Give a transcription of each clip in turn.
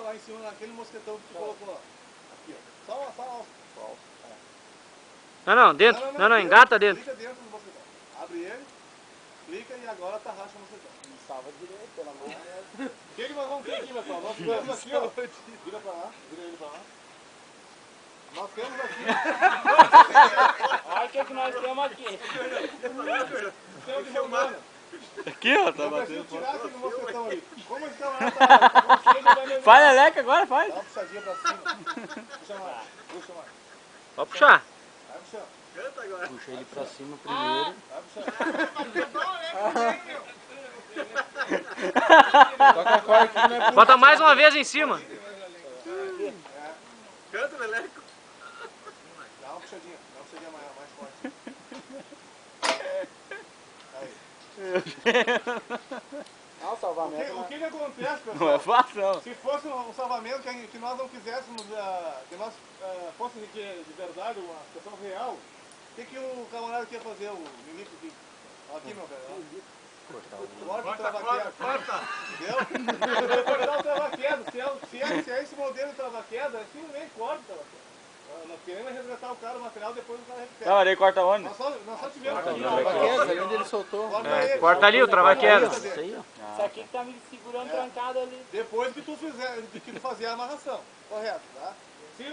alça lá em cima, naquele mosquetão que tu colocou lá. Aqui, ó. Só alça. Não, dentro. Não, engata dentro. Clica dentro do mosquetão. Abre ele, clica e agora tarraxa o mosquetão. Salva direito, pelo amor de Deus. O que nós vamos ter aqui, pessoal? Nós temos aqui, ó. Vira pra lá, vira ele pra lá. Nós temos aqui. Olha o que nós temos aqui. Temos de romana. Aqui, ó, tá Eu preciso batendo. tirar aquele mosquetão ali. Como esse camarada tá... Faz, Leleca, agora faz. Dá uma puxadinha pra cima. Puxa mais. Puxa mais. Pode puxar. Vai puxando. Canta agora. Puxa ele pra cima primeiro. Vai puxando. Toca a corda aqui, né? Bota mais uma vez em cima. Canta, Leleco. Dá uma puxadinha mais forte. Não, salvamento. O que acontece, pessoal? Não é fácil, não. Se fosse um salvamento que nós não quiséssemos, que nós fosse de verdade, uma situação real, o que o camarada quer fazer, o Milico aqui? Aqui, meu velho. Corta o trava-queda. Entendeu? Cortar o trava-queda. Se é esse modelo de trava-queda, simplesmente corta o trava-queda. Nós queremos resgatar o cara, o material, depois o cara recupera. Tá, daí corta onde? Nós só tivemos aqui. Ali onde ele soltou. Corta ali o trava-queda. Isso aí, ó. Isso aqui que tá me segurando trancado ali. Depois que tu fazer a amarração, correto, tá? Se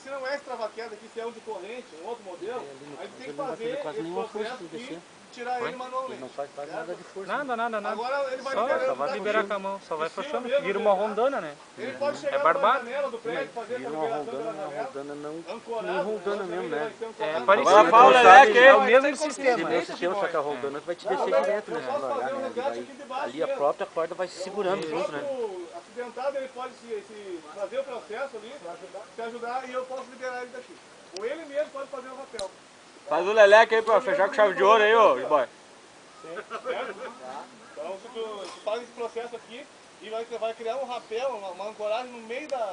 não é esse trava-queda aqui, se é um de corrente, um outro modelo, aí tu tem que fazer esse processo e tirar ele manualmente. Não faz nada de força. Nada. Agora ele vai Só vai liberar com a mão. Só vai puxando. Vira uma rondana, né? Ele pode chegar na barbado. janela do prédio, fazer essa liberação pela janela, Não roldana mesmo, né? É Agora parecido. fala, Leleca, É o aí. mesmo Tem sistema. o sistema, só que a roldana vai te descer direto, né? Eu posso fazer um resgate aqui de baixo Ali a mesmo. própria corda vai se segurando O junto, né? próprio acidentado ele pode se fazer o processo ali, se ajudar e eu posso liberar ele daqui. Ou ele mesmo pode fazer o rapel. Faz o Leleca aí pra fechar com chave de ouro aí, ô, boy. Certo? Então tu faz esse processo aqui e vai criar um rapel, uma ancoragem no meio da...